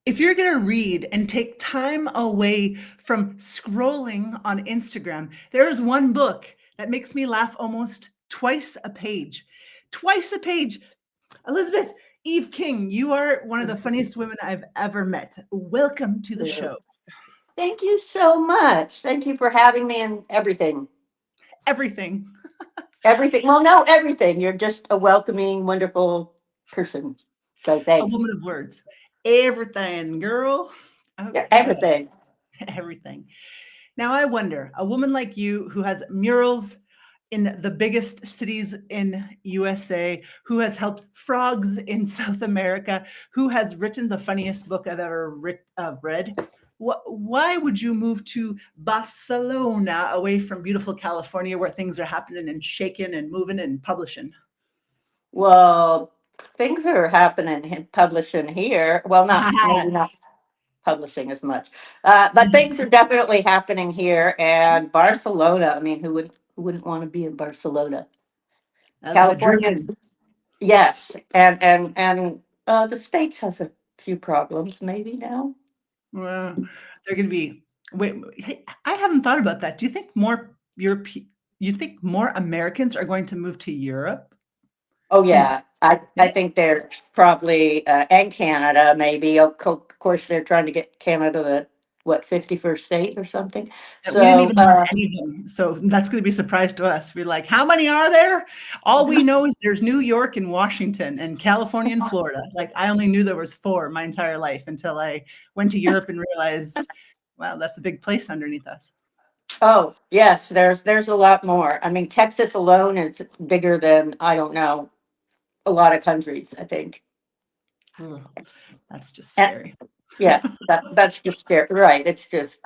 If you're going to read and take time away from scrolling on Instagram, there is one book that makes me laugh almost twice a page. Twice a page. Elizabeth Eve King, you are one of the funniest women I've ever met. Welcome to the show. Thank you so much. Thank you for having me and everything. Everything. Everything. Well, no, everything. You're just a welcoming, wonderful person. So A thanks. woman of words. Everything, girl. Yeah, Okay. everything. Everything. Now, I wonder, a woman like you who has murals in the biggest cities in USA, who has helped frogs in South America, who has written the funniest book I've ever read. Why would you move to Barcelona away from beautiful California where things are happening and shaking and moving and publishing? Well, things are happening in publishing here. Well, not maybe not publishing as much, but things are definitely happening here. And Barcelona. I mean, who wouldn't want to be in Barcelona? That's the California. dream. Yes, and the states has a few problems maybe now. Well, they're going to be. Wait, hey, I haven't thought about that. Do you think more Europe? You think more Americans are going to move to Europe Oh since? yeah, I think they're probably and Canada maybe. Of course, they're trying to get Canada the what 51st state or something. We didn't So even learn any of them, so that's going to be a surprise to us. We're like, how many are there? All we know is there's New York and Washington and California and Florida. Like I only knew there was four my entire life until I went to Europe and realized, wow, that's a big place underneath us. oh yes, there's a lot more. I mean, Texas alone is bigger than I don't know a lot of countries. I think. Ugh, that's just And, scary. yeah, that's just scary. Right? It's just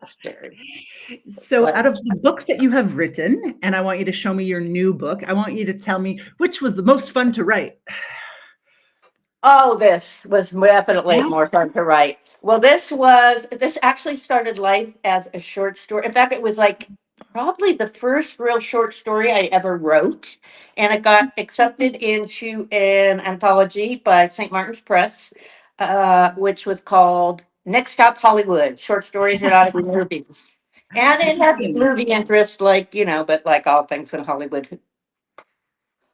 scary. So, But out of the books that you have written, and I want you to show me your new book, I want you to tell me which was the most fun to write. oh, this was definitely Yeah. more fun to write. Well, this actually started life as a short story. In fact, it was like probably the first real short story I ever wrote, and it got accepted into an anthology by St. Martin's Press, which was called Next Stop Hollywood: Short Stories that ought to be movies. And it had movie interest, like but like all things in Hollywood,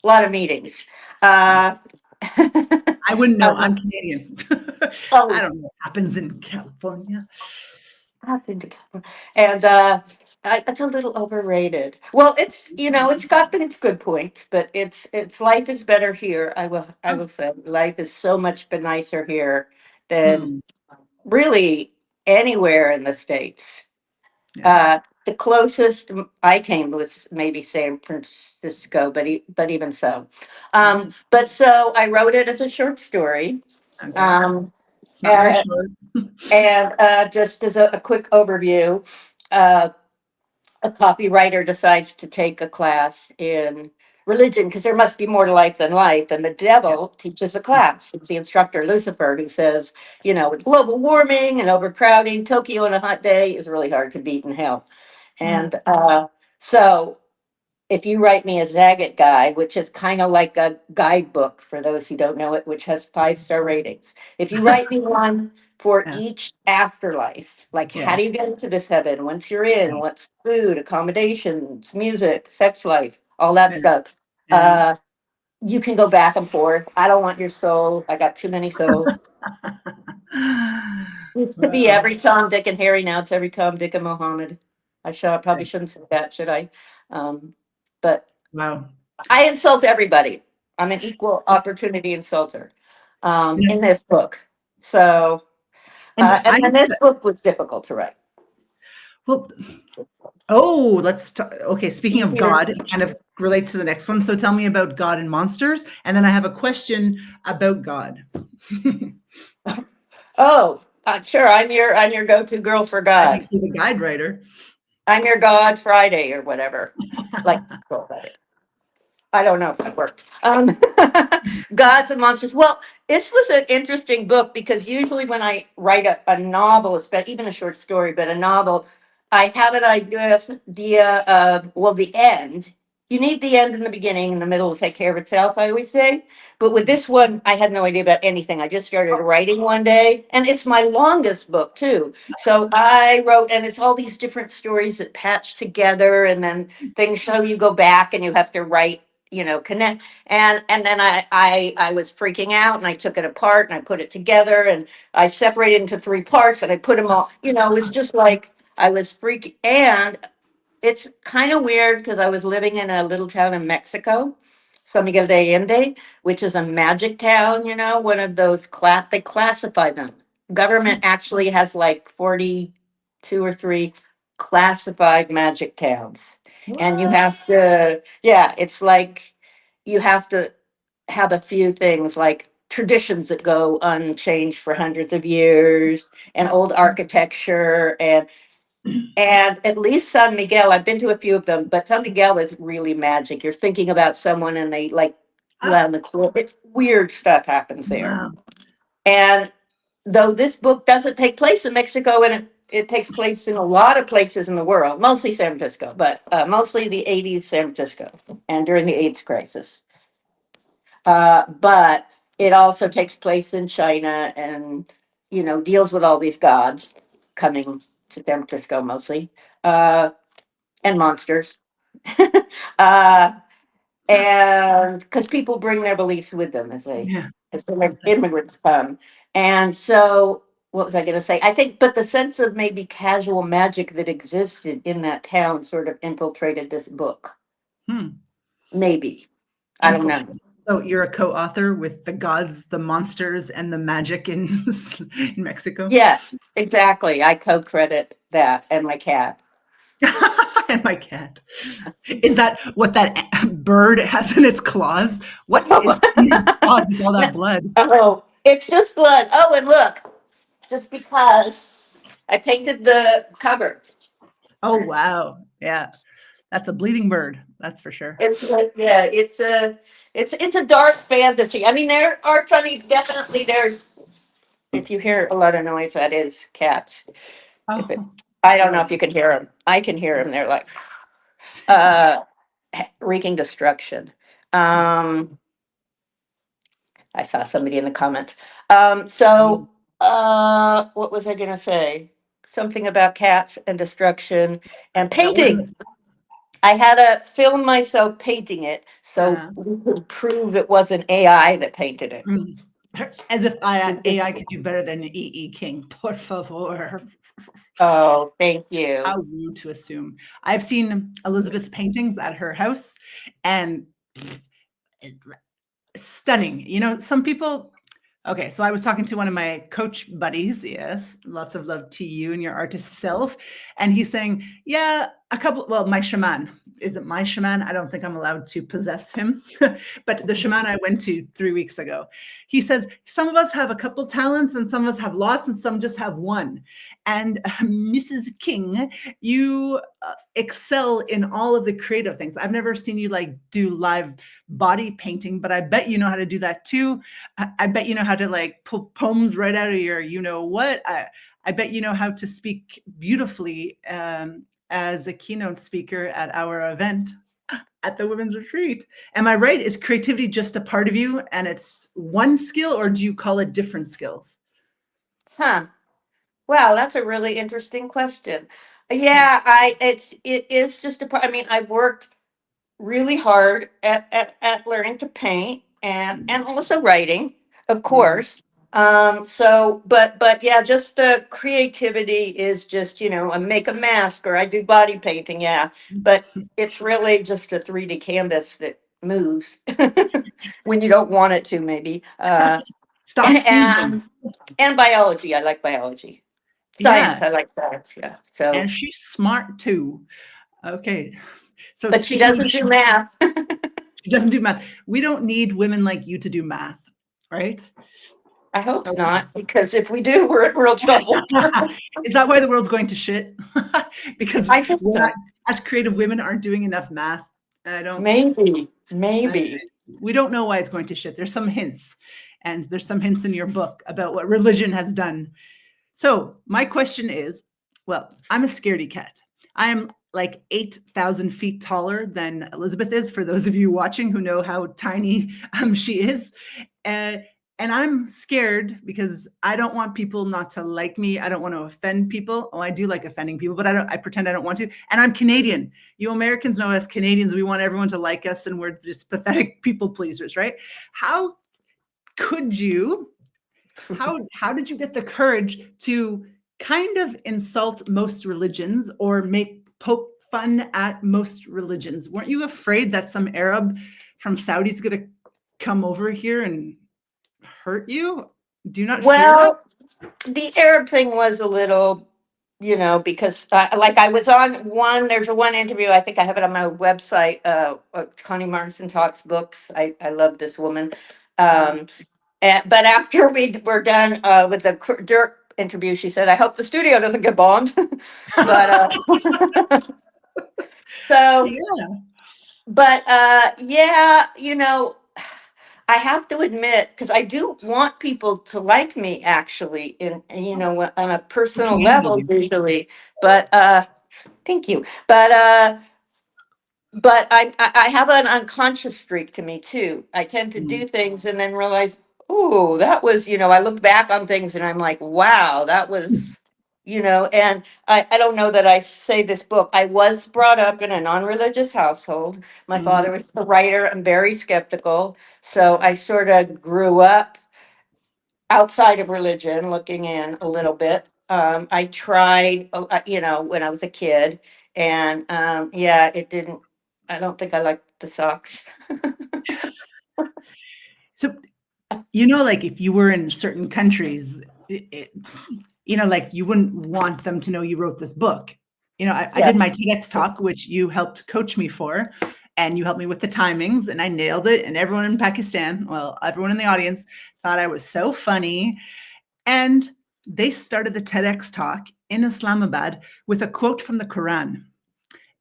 a lot of meetings. Uh, I wouldn't know. um, I'm Canadian. I oh, don't know what happens in California. I've been to California. And it's a little overrated. Well, it's got its good points, but it's life is better here. I will say life is so much been nicer here than Hmm. really anywhere in the States. Yeah. Uh, the closest I came was maybe San Francisco, but even so. Mm, But so I wrote it as a short story. okay. Um, It's not very uh, short. and just as a quick overview, uh, a copywriter decides to take a class in religion because there must be more to life than life. And the Yeah. devil teaches a class. It's the instructor, Lucifer, who says, with global warming and overcrowding, Tokyo on a hot day is really hard to beat in hell. Yeah. And so if you write me a Zagat guide, which is kind of like a guidebook for those who don't know it, which has 5-star ratings, if you write me one for Yeah. each afterlife, like how Yeah. do you get into this heaven once you're in, what's food, accommodations, music, sex life, all that Yeah. stuff, Yeah. uh, you can go back and forth. I don't want your soul. I got too many souls. Used to be Wow. every Tom, Dick, and Harry. Now it's every Tom, Dick, and Mohammed. Probably shouldn't say that, should I? Um, but Wow. I insult everybody. I'm an equal opportunity insulter Yeah. in this book. So, And I and this book was difficult to write. well, oh, let's talk. Okay, speaking of Easier. God, it kind of relates to the next one. So tell me about God and monsters, and then I have a question about God. Oh, sure. I'm your go-to girl for I God. think you're the guide writer. I'm your God Friday or whatever. Like Girl Friday. I don't know if that worked. Gods and Monsters. Well, this was an interesting book because usually when I write a novel, especially even a short story, but a novel, I have an idea of, well, the end. you need the end and the beginning and the middle to take care of itself, I always say. But with this one, I had no idea about anything. I just started writing one day, and it's my longest book too. So I wrote, and it's all these different stories that patch together, and then things show you go back and you have to write, connect. And then I was freaking out, and I took it apart and I put it together, and I separated into three parts, and I put them all, it was just like I was freaking. And it's kind of weird because I was living in a little town in Mexico, San Miguel de Allende, which is a magic town, one of those they classify them. Government actually has like 42 or 3 classified magic towns. And you What? have to, yeah, it's like you have to have a few things like traditions that go unchanged for hundreds of years, and old architecture, and at least San Miguel, I've been to a few of them, but San Miguel is really magic. You're thinking about someone and they like Ah, land the claw. It's weird stuff happens there. wow. And though this book doesn't take place in Mexico, and it takes place in a lot of places in the world, mostly San Francisco, but mostly the 80s San Francisco and during the AIDS crisis. But it also takes place in China, and, deals with all these gods coming to San Francisco mostly, and monsters. uh, and because people bring their beliefs with them Yeah. as the immigrants come. And so, what was I going to say? I think, but the sense of maybe casual magic that existed in that town sort of infiltrated this book. Hmm. Maybe. I don't know. Infiltrate. So you're a co-author with the gods, the monsters, and the magic in in Mexico? Yes, exactly. I co-credit that and my cat. And my cat. Is that what that bird has in its claws? What is in its claws with all that blood? Oh, it's just blood. Oh, and look, just because I painted the cover. Oh, wow. Yeah. That's a bleeding bird. That's for sure. Yeah, it's a dark fantasy. I mean, there are funny, definitely there. If you hear a lot of noise, that is cats. If it, Oh, I don't know love. if you can hear them. I can hear them. They're like uh, wreaking destruction. Um, I saw somebody in the comments. So, what was I going to say? Something about cats and destruction and That one. painting. I had to film myself painting it so Uh, we could prove it was an AI that painted it. mm. As if Just- AI could do better than E.E. King. Por favor. Oh, thank you. How rude to assume. I've seen Elizabeth's paintings at her house, and stunning. Some people. Okay, so I was talking to one of my coach buddies. Yes, lots of love to you and your artist self. And he's saying, yeah, well, my shaman. Is it my shaman? I don't think I'm allowed to possess him. But the shaman I went to 3 weeks ago, he says, some of us have a couple talents and some of us have lots and some just have one. And Mrs. King, you excel in all of the creative things. I've never seen you like do live body painting, but I bet you know how to do that too. I bet you know how to like pull poems right out of your, what. I bet you know how to speak beautifully as a keynote speaker at our event at the women's retreat. Am I right? Is creativity just a part of you and it's one skill, or do you call it different skills? Huh. Wow, that's a really interesting question. Hmm. Yeah, it is just a part. I mean, I worked really hard at learning to paint and also writing, of Mm. course. So but yeah, just the creativity is just, I make a mask or I do body painting, yeah. But it's really just a 3D canvas that moves when you don't want it to, maybe. Stop sneezing. And and biology. I like biology. Yeah. Science, I like science, yeah. So And she's smart too. Okay. So but she speaking of, doesn't do math. she doesn't do math. We don't need women like you to do math, right? I hope not, because if we do, we're in real trouble. Is that why the world's going to shit? Because I think we're not, so. as creative women, aren't doing enough math. I don't. Maybe, I, maybe. we don't know why it's going to shit. There's some hints, and there's some hints in your book about what religion has done. So my question is, well, I'm a scaredy cat. I am like 8,000 feet taller than Elizabeth is, for those of you watching who know how tiny she is. Uh, and I'm scared because I don't want people not to like me. I don't want to offend people. Oh, I do like offending people, but I pretend I don't want to. And I'm Canadian. You Americans know us Canadians. We want everyone to like us, and we're just pathetic people pleasers, right? How could you, how did you get the courage to kind of insult most religions or make poke fun at most religions? Weren't you afraid that some Arab from Saudi's going to come over here and hurt you? Do you not fear that? Well, the Arab thing was a little, because like I was on there's a one interview, I think I have it on my website, Connie Martin Talks Books. I love this woman. Um, but after we were done with the Dirk interview, she said, I hope the studio doesn't get bombed. But so, Yeah. but yeah, I have to admit, because I do want people to like me, actually, on a personal Looking at level, you. usually. But thank you. But I have an unconscious streak to me too. I tend to Mm, do things and then realize, oh, that was, I look back on things and I'm like, wow, that was, and I don't know that I say this book. I was brought up in a non-religious household. My mm, father was a writer and very skeptical. So I sort of grew up outside of religion, looking in a little bit. I tried, when I was a kid, and yeah, it didn't. I don't think I liked the socks. So, like if you were in certain countries, like you wouldn't want them to know you wrote this book. I did Yes. my TEDx talk, which you helped coach me for, and you helped me with the timings, and I nailed it. And everyone in Pakistan, well, everyone in the audience thought I was so funny. And they started the TEDx talk in Islamabad with a quote from the Quran.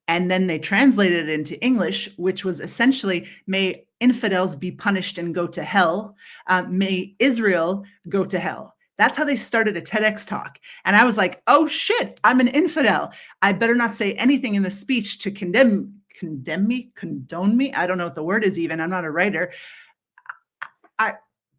And then they translated it into English, which was essentially, may infidels be punished and go to hell. May Israel go to hell. That's how they started a TEDx talk. And I was like, oh shit, I'm an infidel. I better not say anything in the speech to condemn me, condone me. I don't know what the word is even. I'm not a writer. I,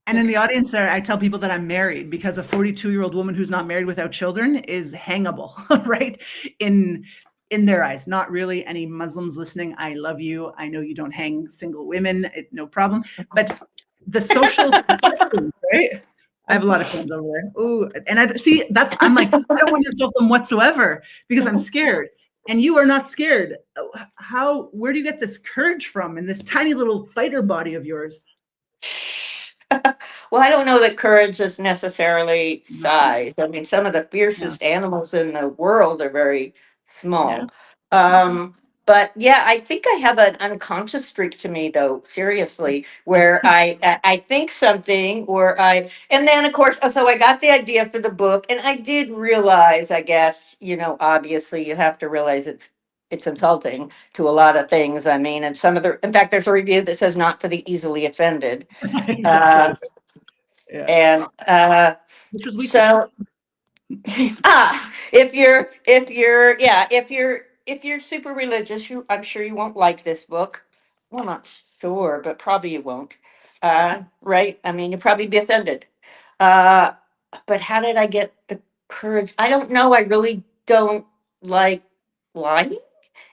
and in the audience there, I tell people that I'm married because a 42-year-old woman who's not married without children is hangable, right? In their eyes. Not really. Any Muslims listening, I love you. I know you don't hang single women, no problem. But the social questions, right? I have a lot of fans over there. Oh, and I see I'm like, I don't want to insult them whatsoever because I'm scared. And you are not scared. Where do you get this courage from in this tiny little fighter body of yours? Well, I don't know that courage is necessarily No. size. I mean, some of the Yeah. fiercest animals in the world are very Yeah. small. But yeah, I think I have an unconscious streak to me, though, seriously, where I think something, and then of course, so I got the idea for the book, and I did realize, I guess, obviously you have to realize it's insulting to a lot of things. I mean, and in fact, there's a review that says not to the easily offended. Exactly. Uh, Yeah. and Which was weekly. so if you're super religious, I'm sure you won't like this book. Well, not sure, but probably you won't. Right? I mean, you'll probably be offended. Uh, but how did I get the courage? I don't know. I really don't like lying.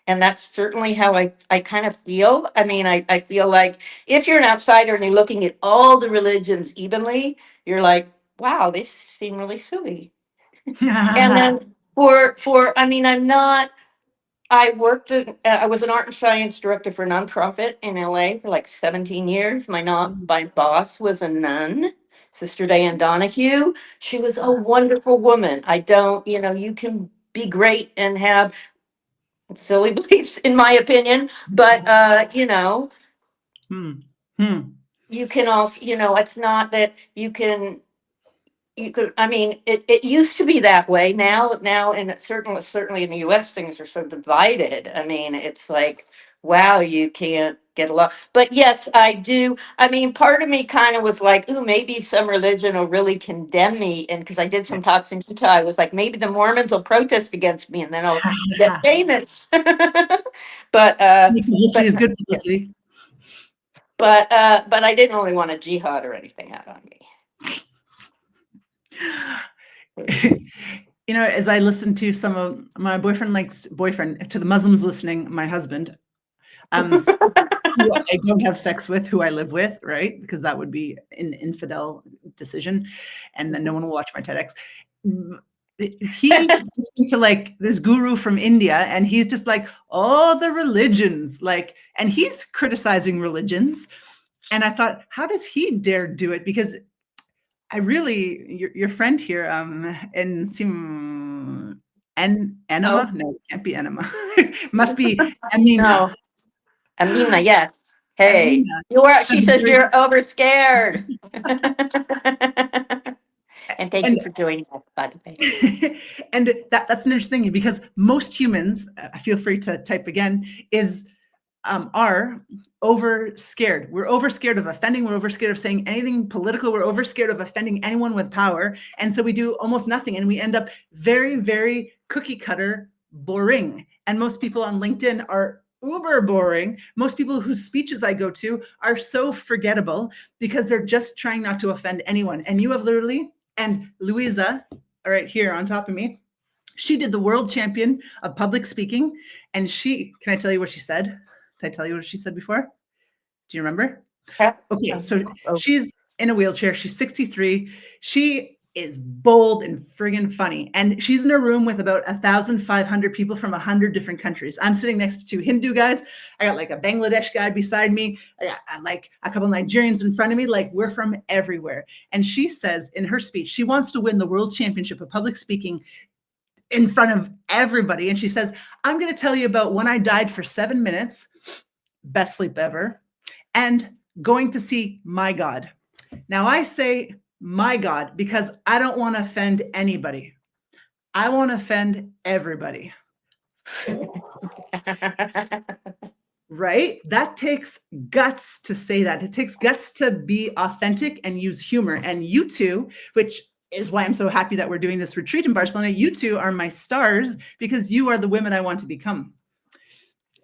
And that's certainly how I kind of feel. I mean, I feel like if you're an outsider and you're looking at all the religions evenly, you're like, wow, they seem really silly. And then I mean, I was an art and science director for a nonprofit in LA for like 17 years. My boss was a nun, Sister Diane Donahue. She was a wonderful woman. I don't, you can be great and have silly beliefs, in my opinion, but Hmm. Hmm. you can also, it's not that you could, I mean, it used to be that way. Now, and it's certainly in the US, things are so divided. I mean, it's like, wow, you can't get along. But yes, I do. I mean, part of me kind of was like, ooh, maybe some religion will really condemn me. And because I did Yeah. some talks in Utah, I was like, maybe the Mormons will protest against me and then I'll get famous. but Publicity but is good publicity. but I didn't really want a jihad or anything out on me. You know, as I listen to some of my boyfriend to the Muslims listening, my husband, who I don't have sex with, who I live with, right? Because that would be an infidel decision, and then no one will watch my TEDx. He's listening to like this guru from India, and he's just like, oh, the religions, like, and he's criticizing religions. And I thought, how does he dare do it? Because I really, your friend here, Oh Enema? No, it can't be Enema. Must be Amina. no, Amina, yes. Hey, Amina you are. says She says very, you're over scared. And thank you and for joining us, by the way. and that's an interesting thing because most humans, feel free to type again, are over scared. We're over scared of offending. We're over scared of saying anything political. We're over scared of offending anyone with power. And so we do almost nothing. And we end up very, very cookie cutter boring. And most people on LinkedIn are uber boring. Most people whose speeches I go to are so forgettable because they're just trying not to offend anyone. And you have literally, and Louisa, all right, here on top of me, she did the world champion of public speaking. And can I tell you what she said? Did I tell you what she said before? Do you remember? Okay, so she's in a wheelchair. She's 63. She is bold and friggin' funny. And she's in a room with about 1,500 people from 100 different countries. I'm sitting next to two Hindu guys. I got like a Bangladesh guy beside me. I got like a couple Nigerians in front of me. Like we're from everywhere. And she says in her speech, she wants to win the world championship of public speaking in front of everybody. And she says, I'm going to tell you about when I died for 7 minutes, best sleep ever, and going to see my God. Now I say my God because I don't want to offend anybody. I want to offend everybody. Right? That takes guts to say that. It takes guts to be authentic and use humor. And you two, which is why I'm so happy that we're doing this retreat in Barcelona, you two are my stars because you are the women I want to become.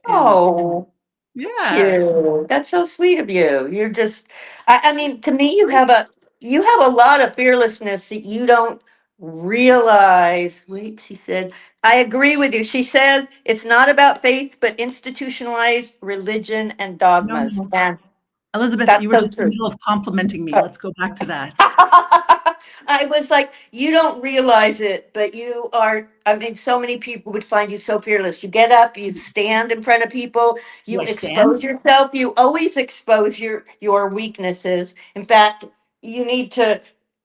And Oh, yeah. you. That's so sweet of you. You're just, I mean, to me, you have a lot of fearlessness that you don't realize. Wait, she said, I agree with you. She said it's not about faith, but institutionalized religion and No, dogmas. no. And Elizabeth, that's you were so just in the true. middle of complimenting me. Oh. Let's go back to that. I was like, you don't realize it, but you are. I mean, so many people would find you so fearless. You get up, you stand in front of people, Do you I stand? expose yourself. You always expose your weaknesses. In fact, you need to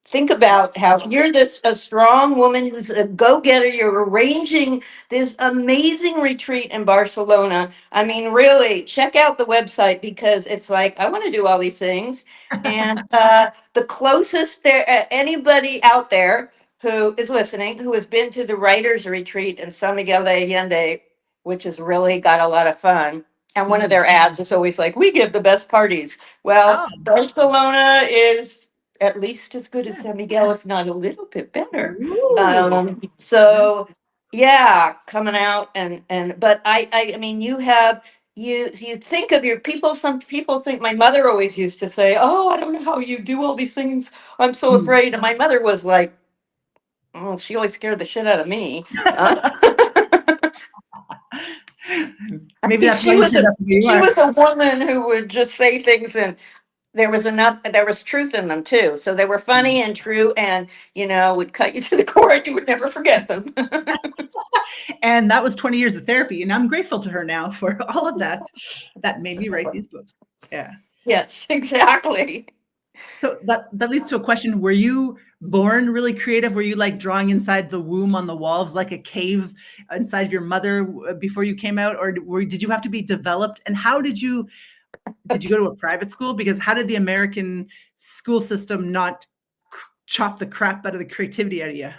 think about how you're this a strong woman who's a go-getter. You're arranging this amazing retreat in Barcelona. I mean, really, check out the website because it's like I want to do all these things. And the closest there, anybody out there who is listening, who has been to the writers' retreat in San Miguel de Allende, which has really got a lot of fun. And one of their ads is always like, "We give the best parties." Well, Oh, Barcelona is at least as good as yeah. San Miguel, if not a little bit better. Ooh. Yeah. So yeah, coming out but I mean, you think of your people. Some people think my mother always used to say, "Oh, I don't know how you do all these things. I'm so Hmm. afraid." And my mother was like, "Oh, she always scared the shit out of me." Uh, I Maybe mean, that's why you turned up where you she are. was a woman who would just say things, and there was truth in them too. So they were funny and true, and would cut you to the core, and you would never forget them. And that was 20 years of therapy. And I'm grateful to her now for all of that. That made me write these books. Yeah. Yes, exactly. So that leads to a question. Were you born really creative? Were you like drawing inside the womb on the walls like a cave inside of your mother before you came out? Or did you have to be developed? And how did you go to a private school? Because how did the American school system not chop the crap out of the creativity out of you?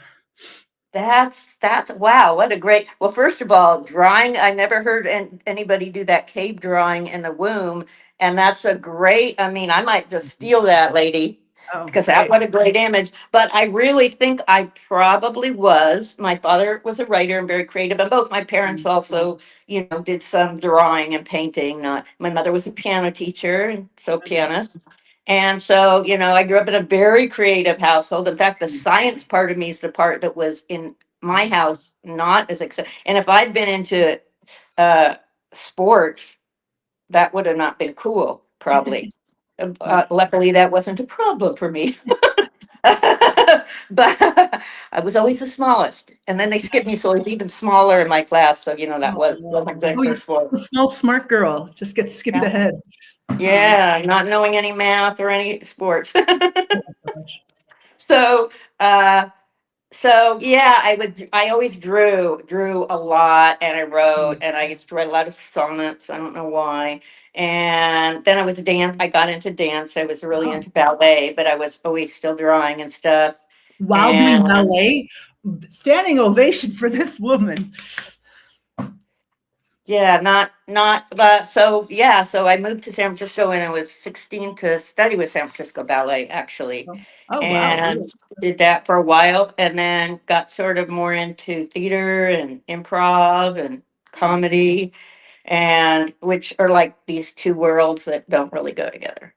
That's wow, what a great, well, first of all, drawing, I never heard anybody do that cave drawing in the womb. And that's a great, I mean, I might just steal that, lady, Oh, because that, great. what a great image. But I really think I probably was. My father was a writer and very creative, and both my parents also, did some drawing and painting. Not, my mother was a piano teacher, and so pianist. And so, I grew up in a very creative household. In fact, the science part of me is the part that was in my house, not as excited. And if I'd been into uh, sports, that would have not been cool, probably. Yeah. Luckily, that wasn't a problem for me. But I was always the smallest. And then they skipped me, so I was even smaller in my class. So, that wasn't good Oh, for you're sport. a small, smart girl. Just get skipped Yeah. ahead. Yeah, not knowing any math or any sports. Oh my gosh. So, uh, so yeah, I always drew a lot, and I wrote, and I used to write a lot of sonnets. I don't know why. And then I got into dance. I was really Wow. into ballet, but I was always still drawing and stuff. While doing And ballet, standing ovation for this woman. yeah, not so yeah, so I moved to San Francisco when I was 16 to study with San Francisco Ballet, actually. Oh, wow. And Really? did that for a while, and then got sort of more into theater and improv and comedy, and which are like these two worlds that don't really go together.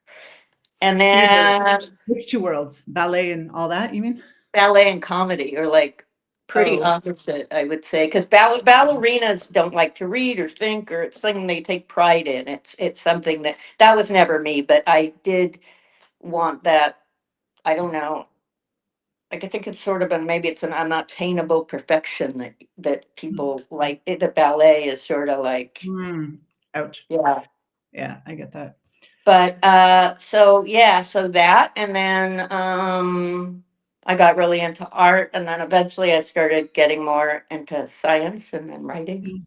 And Theater. then Which two worlds? Ballet and all that, you mean? ballet and comedy are like pretty Oh, opposite, I would say, because ballerinas don't like to read or think, or it's something they take pride in. It's something that was never me, but I did want that. I don't know. Like, I think it's sort of maybe it's an unattainable perfection that people like. The ballet is sort of like, ouch. yeah. Yeah, I get that. But so yeah, so that, and then I got really into art, and then eventually I started getting more into science and then writing,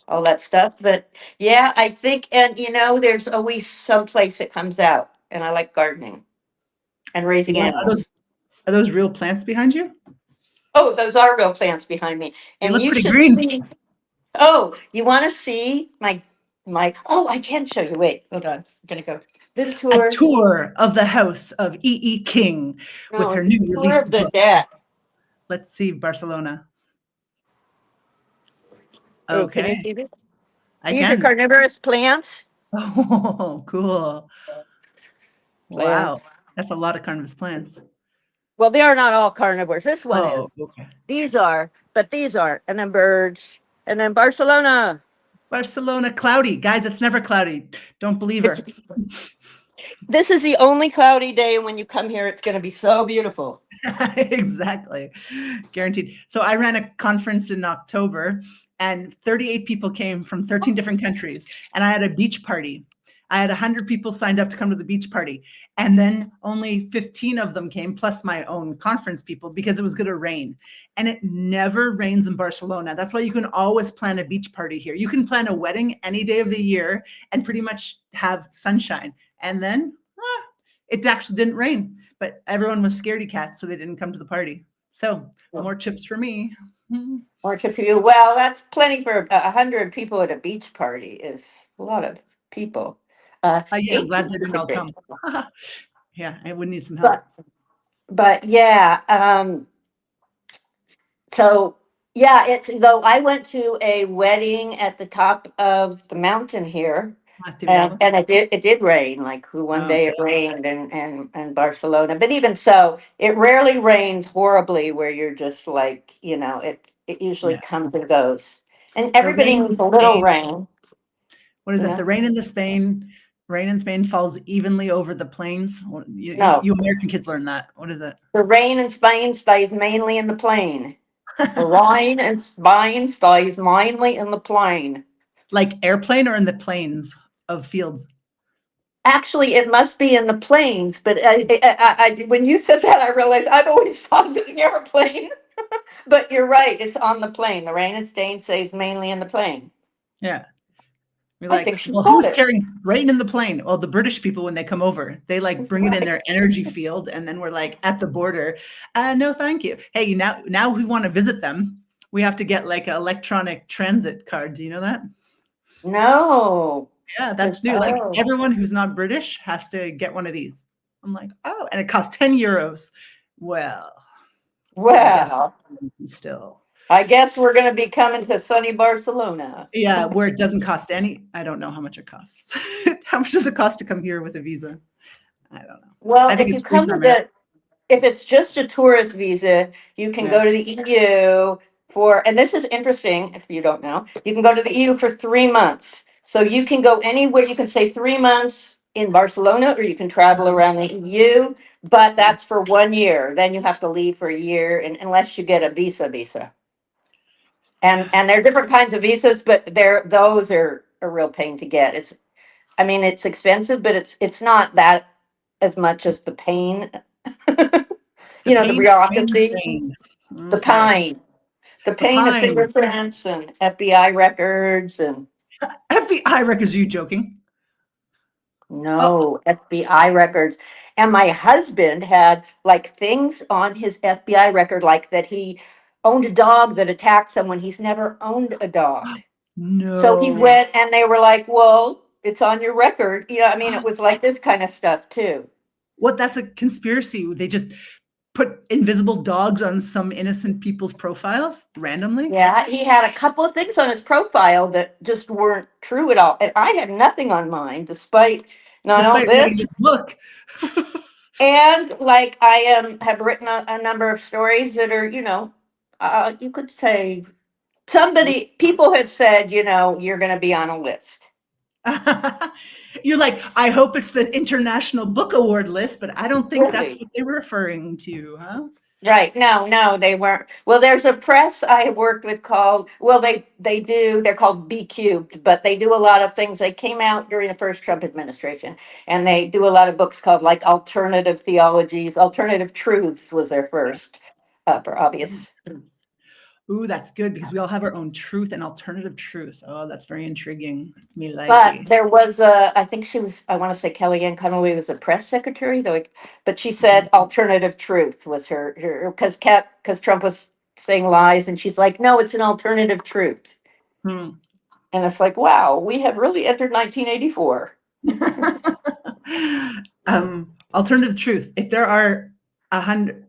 all that stuff. But yeah, I think, and there's always some place it comes out, and I like gardening and raising Yeah, animals. are those real plants behind you? Oh, those are real plants behind me, They and look you pretty should green. see. Oh, you want to see my? Oh, I can show you. Wait, hold on. I'm gonna go. Little A tour. tour of the house of E. King with No, her it's new a tour release of the book. deck. Let's see, Barcelona. Oh, can you Okay, see this? I These are can. carnivorous plants. Oh, cool. Wow, Plants. that's a lot of carnivorous plants. Well, they are not all carnivores. This one is. Oh, okay. These are, but these aren't. And then birds. And then Barcelona. Barcelona, cloudy. Guys, it's never cloudy. Don't believe It's her. this is the only cloudy day, and when you come here, it's going to be so beautiful. Exactly. Guaranteed. So I ran a conference in October and 38 people came from 13 different countries and I had a beach party. I had 100 people signed up to come to the beach party and then only 15 of them came plus my own conference people because it was going to rain. And it never rains in Barcelona. That's why you can always plan a beach party here. You can plan a wedding any day of the year and pretty much have sunshine. And then it actually didn't rain, but everyone was scaredy cats, so they didn't come to the party. So more chips for me. More trips to you. Well, that's plenty for 100 people at a beach party. Is a lot of people. Yeah, I'm glad 18 they didn't all people. come. Yeah, I would need some help. But yeah. So yeah, it's though I went to a wedding at the top of the mountain here, Activiado. and it did rain. Like who one Oh, day it rained and Barcelona, but even so, it rarely rains horribly where you're just like it usually yeah. comes and goes, and The everybody rain in needs a little Spain. rain. What is You it? The know, rain in Spain falls evenly over the plains. no, You American kids learn that. What is it? the rain in Spain stays mainly in the plain. The rain in Spain stays mainly in the plain. Like airplane or in the plains of fields? Actually, it must be in the planes, but when you said that, I realized I've always thought of an airplane. But you're right, it's on the plane. The rain and stain stays mainly in the plane. Yeah. We're I like, think she's well, got who's it. carrying right in the plane? Well, the British people, when they come over, they like bring it in their energy field. And then we're like at the border. No, thank you. Hey, now we want to visit them. We have to get like an electronic transit card. Do you know that? No. Yeah, that's new. Like Oh, everyone who's not British has to get one of these. I'm like, oh, and it costs 10 euros. Well, I guess well, still. I guess we're going to be coming to sunny Barcelona. Yeah, where it doesn't cost any. I don't know how much it costs. How much does it cost to come here with a visa? I don't know. Well, I think if you it's free come for with America. a, if it's just a tourist visa, you can Yeah. go to the EU for, and this is interesting if you don't know, you can go to the EU for 3 months. So you can go anywhere, you can stay 3 months in Barcelona or you can travel around the EU, but that's for 1 year. Then you have to leave for a year and unless you get a visa. And there are different kinds of visas, but those are a real pain to get. I mean, it's expensive, but it's not that as much as the pain. The The pain of going to bureaucracy, Spain. the Okay. pine, the The pain of pine. fingerprints and FBI records and FBI records. Are you joking? Oh, no FBI records. And my husband had like things on his FBI record, like that he owned a dog that attacked someone. He's never owned a dog. So he no. went and they were like, well, it's on your record. I mean, it was like this kind of stuff too. What? That's a conspiracy. They just put invisible dogs on some innocent people's profiles randomly, Yeah, he had a couple of things on his profile that just weren't true at all. And I had nothing on mine, despite not all despite writing this. this book. And like I have written a number of stories that are, you could say people had said, you're going to be on a list. You're like, I hope it's the International Book Award list, but I don't think that's Really? what they were referring to, huh? Right. No, they weren't. Well, there's a press I have worked with called, well, they're called B Cubed, but they do a lot of things. They came out during the first Trump administration and they do a lot of books called like alternative theologies, alternative truths was their first, for obvious. Ooh, that's good because we all have our own truth and alternative truth. Oh, that's very intriguing. Me But likey. there was I think I want to say Kellyanne Conway was a press secretary, though, but she Mhm. said alternative truth was because Trump was saying lies, and she's like, no, it's an alternative truth. Hmm. And it's like, wow, we have really entered 1984. Alternative truth. If there are 100,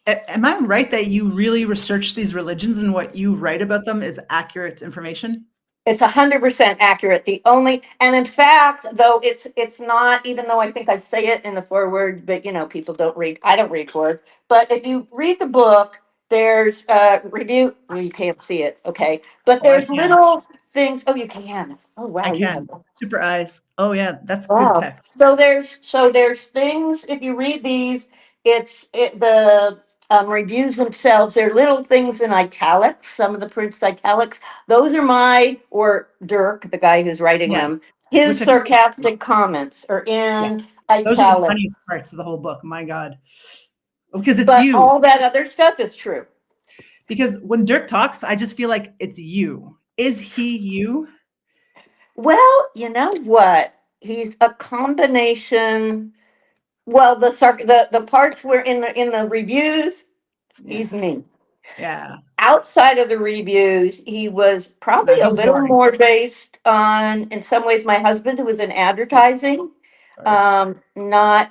am I right that you really research these religions and what you write about them is accurate information? It's 100% accurate. And in fact, though, it's not. Even though I think I say it in the foreword, but people don't read. I don't read forward. But if you read the book, there's a review. Well, you can't see it, okay? But Oh, I there's can. little things. Oh, you can. Oh, I wow, you have. can. Super eyes. Oh yeah, that's good Wow. text. So there's things. If you read these, the reviews themselves. They're little things in italics. Some of the prints italics. Those are or Dirk, the guy who's writing Yeah, them. His which I think is great. sarcastic comments are Yeah, in those are the italics. funniest parts of the whole book. My God, because it's But you. all that other stuff is true. Because when Dirk talks, I just feel like it's you. Is he you? Well, you know what? He's a combination. Well, the parts were in the reviews. Yeah, He's me. yeah. Outside of the reviews, he was No, probably a he's little boring. more based on, in some ways, my husband, who was in advertising. Sorry, Not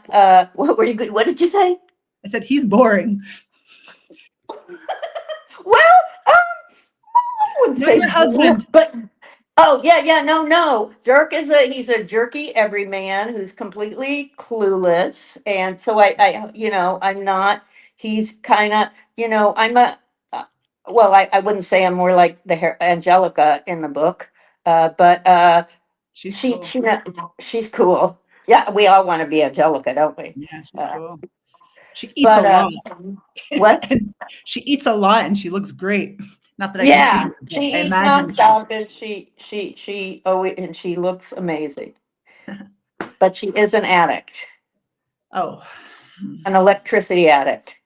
what were you? What did you say? I said he's boring. Well, I wouldn't No, say, your husband. but oh yeah, no. Dirk he's a jerky everyman who's completely clueless, and so I'm not. He's kind of, I'm a. Well, I wouldn't say I'm more like Angelica in the book, but She's she cool. she she's cool. Yeah, we all want to be Angelica, don't we? Yeah, she's Uh, cool. She eats a but lot. what? And she eats a lot and she looks great. Not that I can see Yeah, her, but I she eats imagine she. nonstop, and she always and she looks amazing. But she is an addict, Oh, an electricity addict.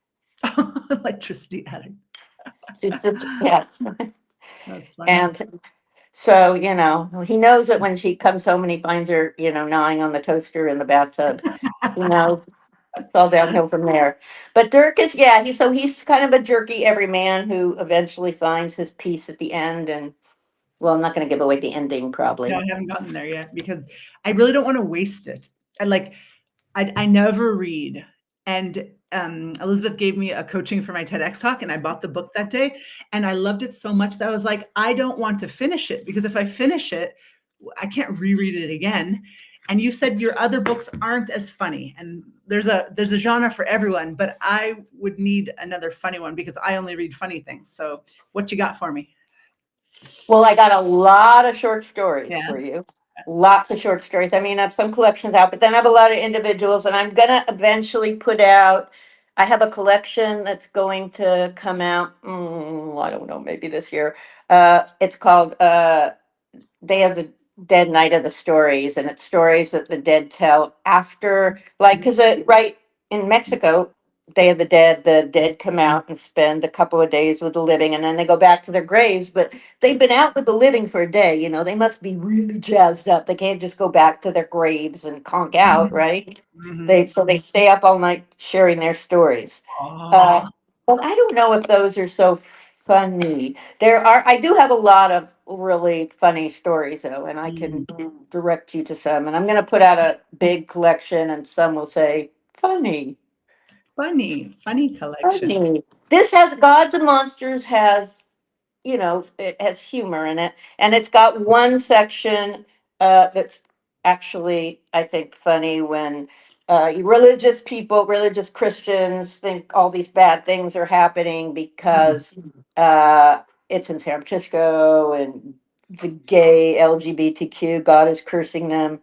electricity addict. She's just yes, That's funny. and So, he knows that when she comes home and he finds her, gnawing on the toaster in the bathtub, you know, it's all downhill from there. But Dirk is, yeah, he's kind of a jerky everyman who eventually finds his peace at the end. And, well, I'm not going to give away the ending, No, probably. I haven't gotten there yet because I really don't want to waste it. And like, I never read. And Elizabeth gave me a coaching for my TEDx talk, and I bought the book that day, and I loved it so much that I was like, I don't want to finish it because if I finish it, I can't reread it again. And you said your other books aren't as funny, and there's a genre for everyone, but I would need another funny one because I only read funny things. So, what you got for me? Well, I got a lot of short stories Yeah. for you. Lots of short stories. I mean, I have some collections out, but then I have a lot of individuals, and I'm gonna eventually put out. I have a collection that's going to come out. I don't know, maybe this year. It's called Day of the Dead, Night of the Stories, and it's stories that the dead tell after, like, because right in Mexico, Day of the dead come out and spend a couple of days with the living, and then they go back to their graves. But they've been out with the living for a day. They must be really jazzed up. They can't just go back to their graves and conk out, right? Mm-hmm. They stay up all night sharing their stories. Uh, Oh, but I don't know if those are so funny. I do have a lot of really funny stories though, and I can direct you to some. And I'm going to put out a big collection, and some will say funny. funny collection. Funny. This has Gods and Monsters has, it has humor in it, and it's got one section that's actually, I think, funny when religious people, religious Christians, think all these bad things are happening because uh, it's in San Francisco and the gay LGBTQ, God is cursing them.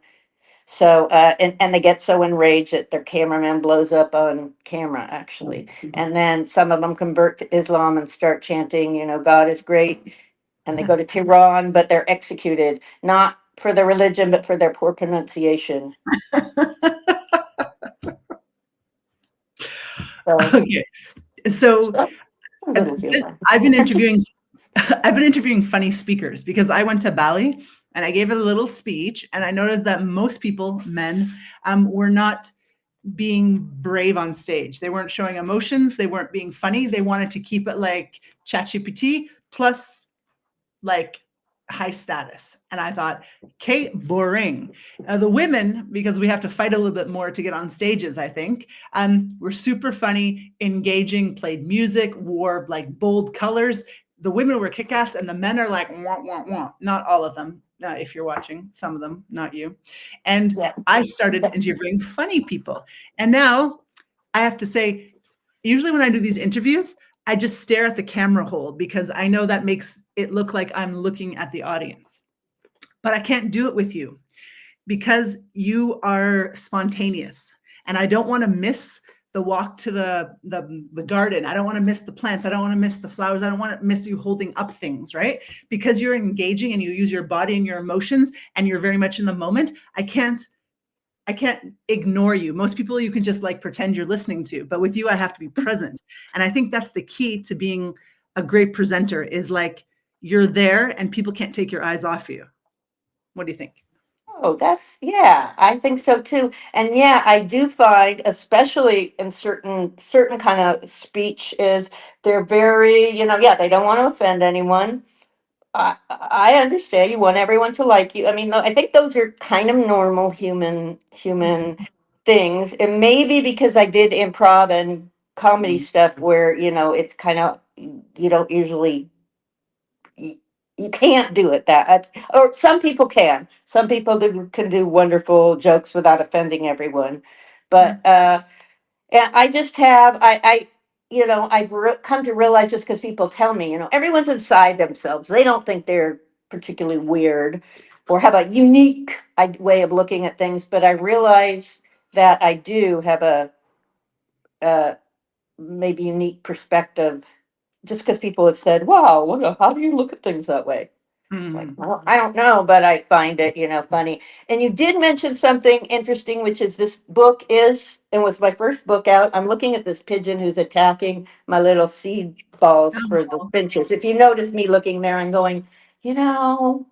So, and they get so enraged that their cameraman blows up on camera, actually. And then some of them convert to Islam and start chanting, God is great. And they go to Tehran, but they're executed, not for their religion, but for their poor pronunciation. So, Okay, so a little humor. I've been interviewing I've been interviewing funny speakers because I went to Bali and I gave a little speech, and I noticed that most people, men, were not being brave on stage. They weren't showing emotions. They weren't being funny. They wanted to keep it like ChatGPT plus like high status. And I thought, Kate, boring. The women, because we have to fight a little bit more to get on stages, I think, were super funny, engaging, played music, wore like bold colors. The women were kick ass, and the men are like, wah, wah, wah. Not all of them. If you're watching, some of them, not you. And Yeah. I started interviewing funny people. And now I have to say, usually when I do these interviews, I just stare at the camera hole because I know that makes it look like I'm looking at the audience. But I can't do it with you because you are spontaneous. And I don't want to miss the walk to the garden. I don't want to miss the plants. I don't want to miss the flowers. I don't want to miss you holding up things, right? Because you're engaging and you use your body and your emotions and you're very much in the moment. I can't ignore you. Most people you can just like pretend you're listening to, but with you I have to be present. And I think that's the key to being a great presenter is like you're there and people can't take your eyes off you. What do you think? Oh, yeah, I think so too. And yeah, I do find, especially in certain kind of speech, is they're very, yeah, they don't want to offend anyone. I understand you want everyone to like you. I mean, I think those are kind of normal human things. And maybe because I did improv and comedy stuff where, it's kind of you don't usually you, you can't do it that or some people can. Some people can do wonderful jokes without offending everyone. But and I just have I I've come to realize just because people tell me, everyone's inside themselves. They don't think they're particularly weird or have a unique way of looking at things. But I realize that I do have a maybe unique perspective just because people have said, "Wow, how do you look at things that way?" It's like, Mhm. well, I don't know, but I find it, funny. And you did mention something interesting, which is this book is, and was my first book out. I'm looking at this pigeon who's attacking my little seed balls for the finches. If you notice me looking there, I'm going, you know.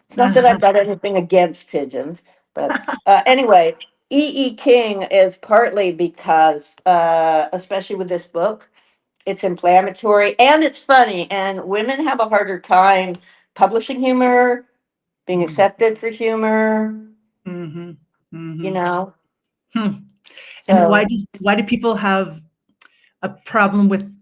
It's not that I've got anything against pigeons, but anyway, E. E. King is partly because, especially with this book, it's inflammatory and it's funny, and women have a harder time publishing humor, being accepted for humor, Mm-hmm. you Mm-hmm. know. Hmm. And So why do people have a problem with,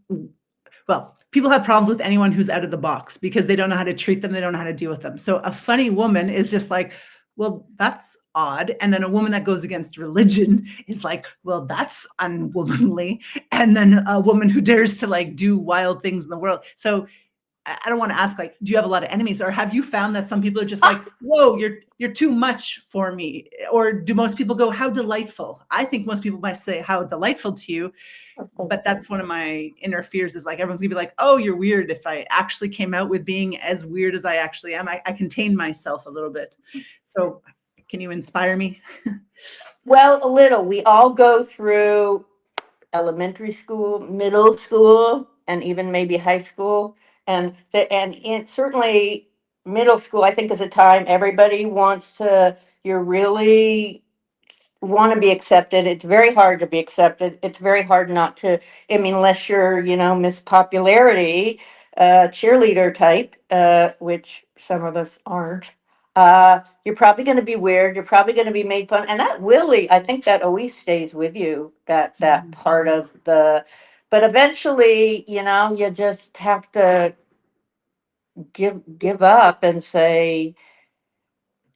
well, people have problems with anyone who's out of the box because they don't know how to treat them, they don't know how to deal with them. So a funny woman is just like, well, that's odd. And then a woman that goes against religion is like, well, that's unwomanly. And then a woman who dares to like do wild things in the world. So I don't want to ask like, do you have a lot of enemies, or have you found that some people are just like, whoa, you're too much for me? Or do most people go, how delightful? I think most people might say how delightful to you, but that's one of my inner fears is like, everyone's gonna be like, oh, you're weird. If I actually came out with being as weird as I actually am, I contain myself a little bit. So can you inspire me? well, a little. We all go through elementary school, middle school, and even maybe high school. And it certainly middle school, I think, is a time everybody wants to. You're really want to be accepted. It's very hard to be accepted. It's very hard not to. I mean, unless you're, Miss Popularity, cheerleader type, which some of us aren't. You're probably going to be weird. You're probably going to be made fun, and that really, I think, that always stays with you. That part of the, but eventually, you just have to give up and say,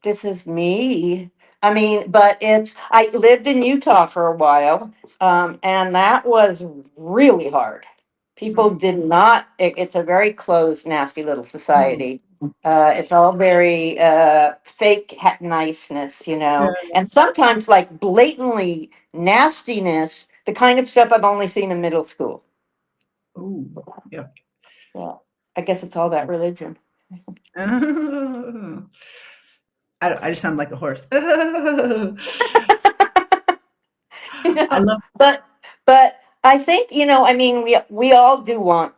this is me. I mean, but I lived in Utah for a while, and that was really hard. People Mm, did not, it's a very closed, nasty little mm. society. It's all very fake niceness, Yeah. and sometimes like blatantly nastiness, the kind of stuff I've only seen in middle school. Oh, yeah. Yeah, I guess it's all that religion. I just sound like a horse. I You know, love but I think, I mean, we all do want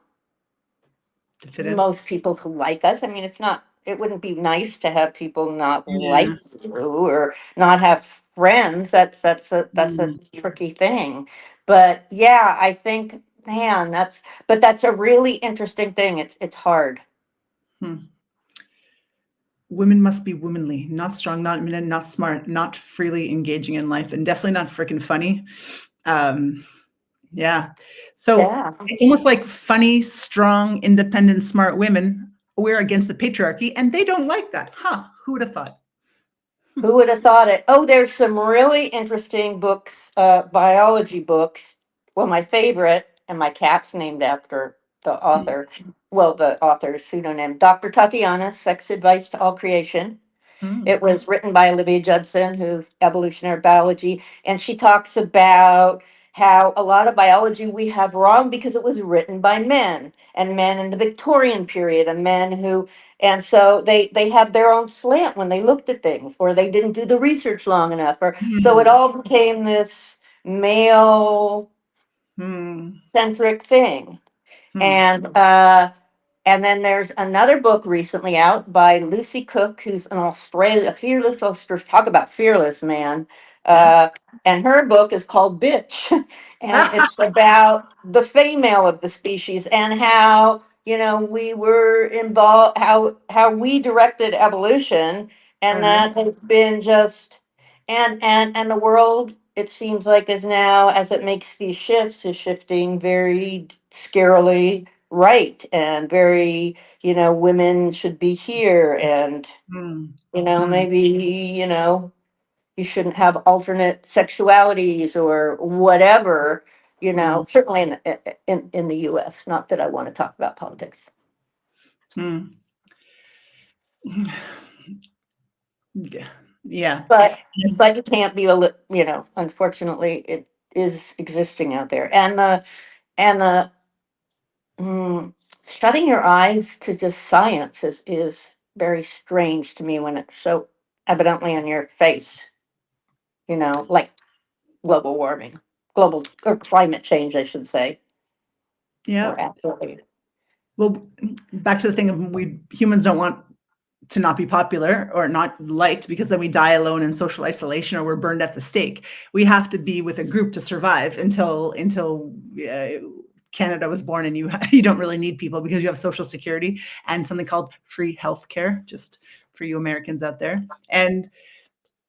to fit in. most people to like us. I mean, it wouldn't be nice to have people not Yeah. like you or not have friends. That's a Mm, tricky thing. But yeah, I think, man, that's a really interesting thing. It's hard. hmm. Women must be womanly, not strong, not minute, not smart, not freely engaging in life, and definitely not freaking funny. Um, yeah. So Yeah. it's almost like funny, strong, independent, smart women. We're against the patriarchy, and they don't like that. Huh? Who would have thought? Who would have thought it? Oh, there's some really interesting books, biology books. Well, my favorite, and my cat's named after the Hmm. author. Well, the author's pseudonym, Dr. Tatiana, Sex Advice to All Creation. Hmm. It was written by Olivia Judson, who's evolutionary biology, and she talks about how a lot of biology we have wrong because it was written by men and men in the Victorian period and men who, and so they had their own slant when they looked at things, or they didn't do the research long enough, or so it Hmm. all became this male Hmm. centric thing. Hmm. And then there's another book recently out by Lucy Cook, who's an Australia, a fearless Australian. Talk about fearless, man. Yeah. Uh, and her book is called Bitch, and it's about the female of the species and how we were involved, how we directed evolution, All and right. that has been just and the world, it seems like, is now, as it makes these shifts, is shifting very scarily right, and very, women should be here, and Hmm. Hmm. maybe, you shouldn't have alternate sexualities or whatever, Hmm. certainly in the US. Not that I want to talk about politics. Hmm. Yeah. Yeah. But you can't be unfortunately it is existing out there. And the shutting your eyes to just science is very strange to me when it's so evidently in your face, like global warming, global or climate change, I should say, Yeah. more accurately. Well, back to the thing of we humans don't want to not be popular or not liked, because then we die alone in social isolation or we're burned at the stake. We have to be with a group to survive until Canada was born, and you don't really need people because you have Social Security and something called free healthcare, just for you Americans out there. And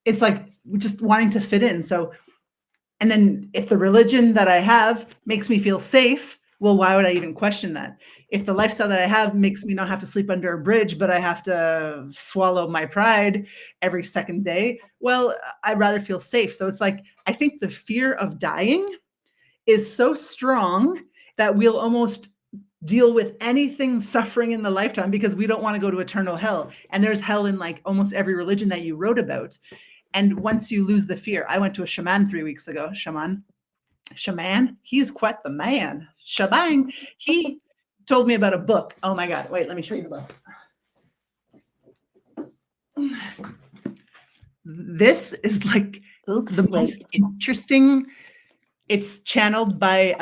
it's like just wanting to fit in. So, and then if the religion that I have makes me feel safe, well, why would I even question that? If the lifestyle that I have makes me not have to sleep under a bridge, but I have to swallow my pride every second day, well, I'd rather feel safe. So it's like, I think the fear of dying is so strong that we'll almost deal with anything suffering in the lifetime because we don't want to go to eternal hell. And there's hell in like almost every religion that you wrote about. And once you lose the fear, I went to a shaman 3 weeks ago. Shaman, he's quite the man. Shabang, he told me about a book. Oh my God, wait, let me show you the book. This is like the most interesting. It's channeled by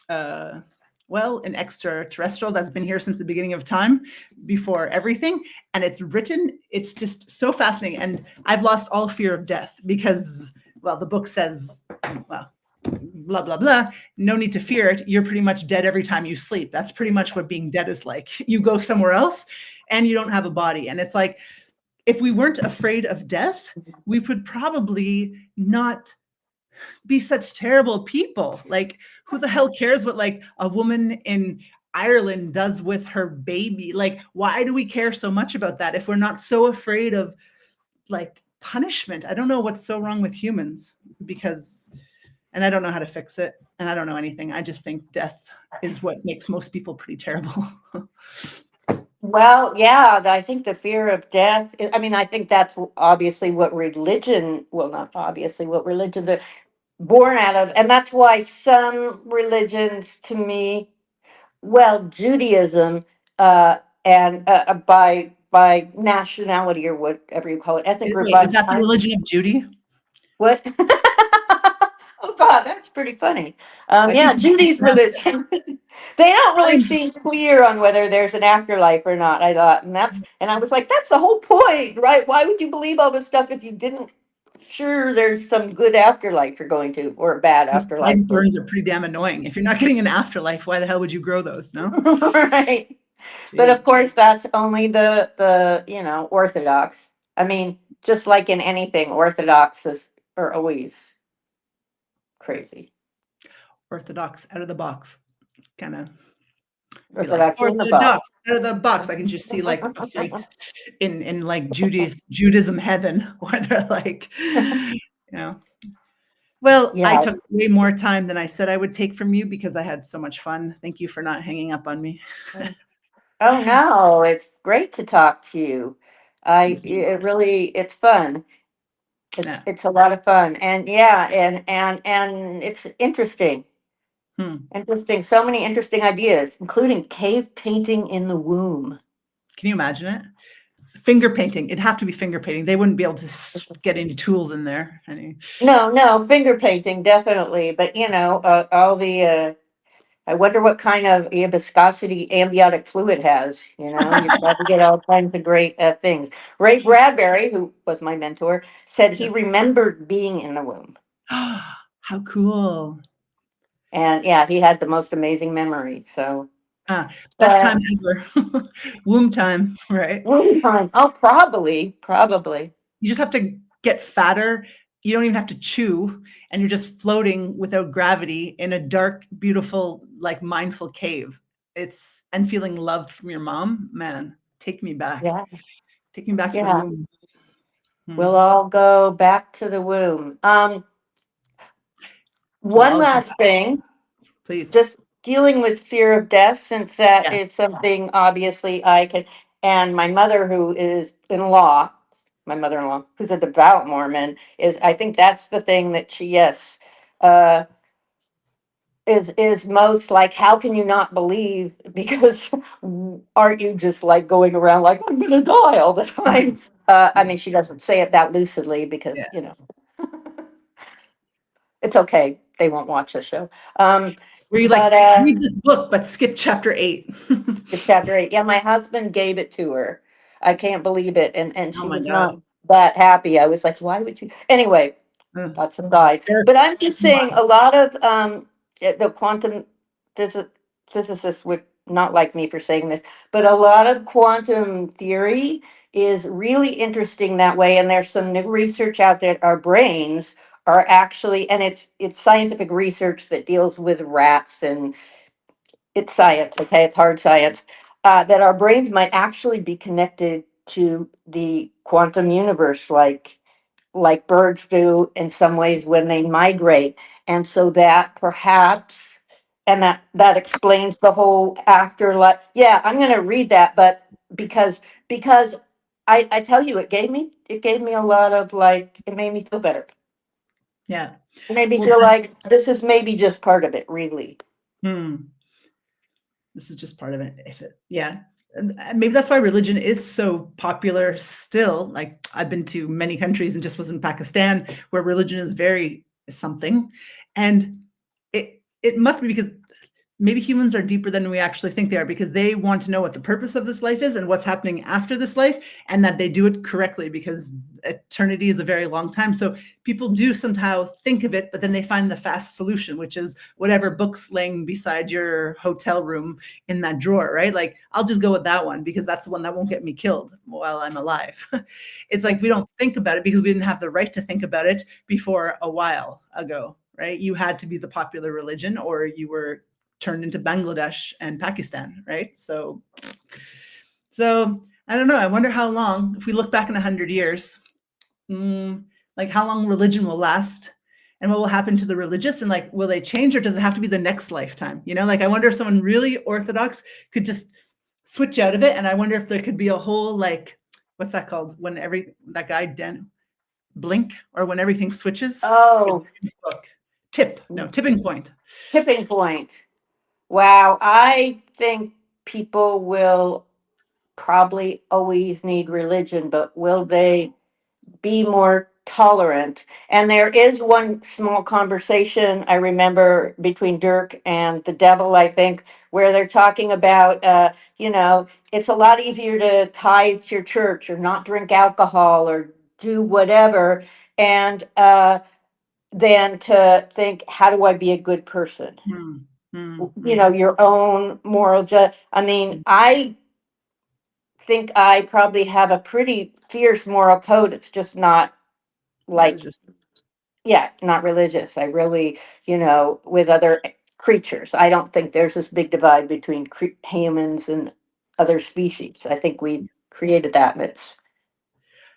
an extraterrestrial that's been here since the beginning of time, before everything. And it's written, it's just so fascinating. And I've lost all fear of death because, well, the book says, well, blah, blah, blah, no need to fear it. You're pretty much dead every time you sleep. That's pretty much what being dead is like. You go somewhere else and you don't have a body. And it's like, if we weren't afraid of death, we would probably not be such terrible people. Like, who the hell cares what like a woman in Ireland does with her baby? Like, why do we care so much about that if we're not so afraid of like punishment? I don't know what's so wrong with humans, because, and I don't know how to fix it, and I don't know anything. I just think death is what makes most people pretty terrible. Well, yeah, I think the fear of death, I mean, I think that's obviously what religion, well, not obviously what religions are born out of. And that's why some religions, to me, well, Judaism, and by nationality or whatever you call it, ethnic group, Wait, by is that the religion of Judy? what? Oh God, that's pretty funny. I Yeah, think Judy's religion. They don't really I'm seem clear on whether there's an afterlife or not. I thought, and I was like, that's the whole point, right? Why would you believe all this stuff if you didn't sure there's some good afterlife you're going to, or a bad those afterlife? sideburns are pretty damn annoying. If you're not getting an afterlife, why the hell would you grow those? No. Right. But of course, that's only the Orthodox. I mean, just like in anything, Orthodoxes are always crazy. Orthodox, out of the box, kind of be like Orthodox in the orthodox, box. out of the box. I can just see like a fight in like Judaism heaven, where they're like, you know. Well, I Yeah. took way more time than I said I would take from you because I had so much fun. Thank you for not hanging up on me. Oh no, it's great to talk to you. It really, it's fun. Yeah. It's a lot of fun, and yeah, and it's interesting. Hmm. Interesting. So many interesting ideas, including cave painting in the womb. Can you imagine it? Finger painting. It'd have to be finger painting. They wouldn't be able to get any tools in there. No, finger painting definitely, but all the. I wonder what kind of viscosity amniotic fluid has. You probably get all kinds of great things. Ray Bradbury, who was my mentor, said he remembered being in the womb. How cool. And yeah, he had the most amazing memory. So, Best time ever. Womb time, right? womb time. Oh, probably. You just have to get fatter. You don't even have to chew, and you're just floating without gravity in a dark, beautiful, like mindful cave. And feeling loved from your mom. Man, take me back. Yeah, Take me back to the yeah. womb. We'll all go back to the womb. We'll One all go last back, thing, please. just dealing with fear of death, since that Yeah. is something obviously I can, and my mother, who is in-law, my mother-in-law, who's a devout Mormon, I think that's the thing that she, yes, uh, is most like, how can you not believe? Because aren't you just like going around like, I'm gonna die all the time? I mean, she doesn't say it that lucidly because, Yeah. it's okay. They won't watch the show. Where you But like read this book, but skip chapter 8. chapter 8. Yeah, my husband gave it to her. I can't believe it. And Oh she my was God. not that happy. I was like, why would you? Anyway, Uh, that's aside. They're But I'm just saying smart. a lot of the quantum physi- physicists would not like me for saying this, but a lot of quantum theory is really interesting that way. And there's some new research out there. Our brains are actually, and it's scientific research that deals with rats, and it's science. Okay, it's hard science. That our brains might actually be connected to the quantum universe, like birds do in some ways when they migrate. And so that perhaps, and that explains the whole afterlife. Yeah, I'm going to read that, but because I tell you, it gave me a lot of, like, it made me feel better. Yeah. It made me Well, feel like this is maybe just part of it, really. this is just part of it. If it, yeah. And maybe that's why religion is so popular still. Like I've been to many countries and just was in Pakistan where religion is very something. And it must be because maybe humans are deeper than we actually think they are because they want to know what the purpose of this life is and what's happening after this life, and that they do it correctly because eternity is a very long time. So people do somehow think of it, but then they find the fast solution, which is whatever book's laying beside your hotel room in that drawer, right? Like, I'll just go with that one because that's the one that won't get me killed while I'm alive. It's like we don't think about it because we didn't have the right to think about it before a while ago, right? You had to be the popular religion or you were turned into Bangladesh and Pakistan, right? So I don't know. I wonder how long, if we look back in 100 years, like how long religion will last and what will happen to the religious, and like, will they change or does it have to be the next lifetime? You know, like I wonder if someone really orthodox could just switch out of it. And I wonder if there could be a whole, like, what's that called? When that guy, Dan Blink, or when everything switches. Oh, His book. Tipping point. tipping point. Wow, I think people will probably always need religion, but will they be more tolerant? And there is one small conversation I remember between Dirk and the devil, I think, where they're talking about, it's a lot easier to tithe to your church or not drink alcohol or do whatever, and than to think, how do I be a good person? Hmm. Hmm. Your own moral I mean, I think I probably have a pretty fierce moral code. It's just not like, Religious. yeah, not religious. I really, with other creatures, I don't think there's this big divide between humans and other species. I think we created that, and it's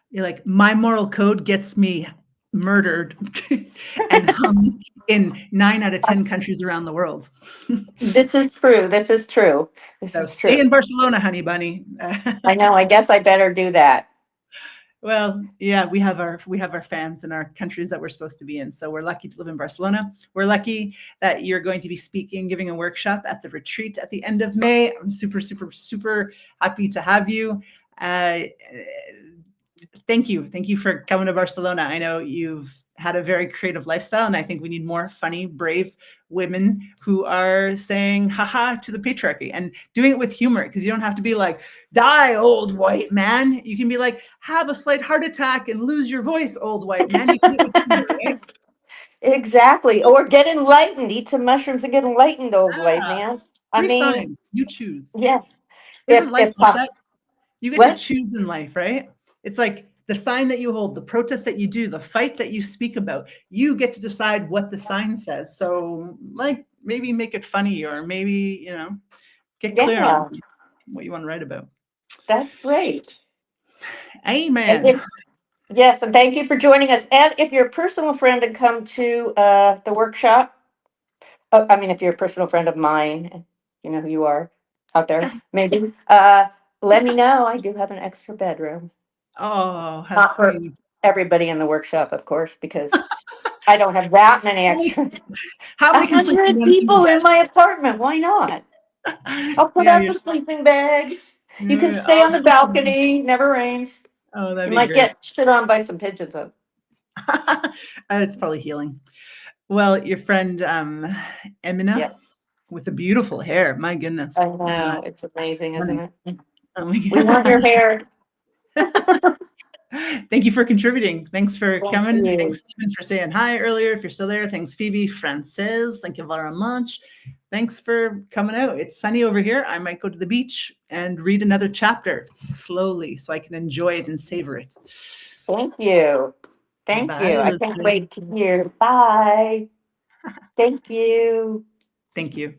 You're like, my moral code gets me murdered and hung in 9 out of 10 countries around the world. this is true. This is true. This So is true. stay in Barcelona, honey bunny. I know. I guess I better do that. Well, yeah, we have our fans in our countries that we're supposed to be in. So we're lucky to live in Barcelona. We're lucky that you're going to be speaking, giving a workshop at the retreat at the end of May. I'm super, super, super happy to have you. Uh, Thank you. Thank you for coming to Barcelona. I know you've had a very creative lifestyle, and I think we need more funny, brave women who are saying haha to the patriarchy and doing it with humor, because you don't have to be like, die, old white man. You can be like, have a slight heart attack and lose your voice, old white man. You can do it with humor, right? Exactly. Or get enlightened. Eat some mushrooms and get enlightened, old white Yeah. man. I Free mean, signs. You choose. yes. Isn't life If like that? You get to what? choose in life, right? It's like the sign that you hold, the protest that you do, the fight that you speak about. You get to decide what the sign says. So, like, maybe make it funny, or maybe, get clear on Yeah, what you want to write about. that's great. And Amen. yes, and thank you for joining us. And if you're a personal friend and come to the workshop, I mean, if you're a personal friend of mine, you know who you are out there, maybe. Let me know. I do have an extra bedroom. Oh, how Not for sweet. everybody in the workshop, of course, because I don't have that many How many, extra. how A many can sleep in 100 one single people in bed? my apartment. Why not? I'll put Yeah, out the sleeping bags. You can stay oh, on the balcony. Never rains. oh, that'd You be might great. get shit on by some pigeons, though. It's probably healing. Well, your friend Emina Yeah, with the beautiful hair. My goodness. I Oh my God. know. It's amazing, isn't Stunning. it? Oh my We want your gosh. hair. Thank you for contributing. Thanks for Thank coming. you. Thanks, Stephen, for saying hi earlier. If you're still there, thanks, Phoebe, Frances. Thank you very much. Thanks for coming out. It's sunny over here. I might go to the beach and read another chapter slowly so I can enjoy it and savor it. Thank you. Thank Bye, you. I can't Elizabeth. wait to hear. Bye. Thank you. Thank you.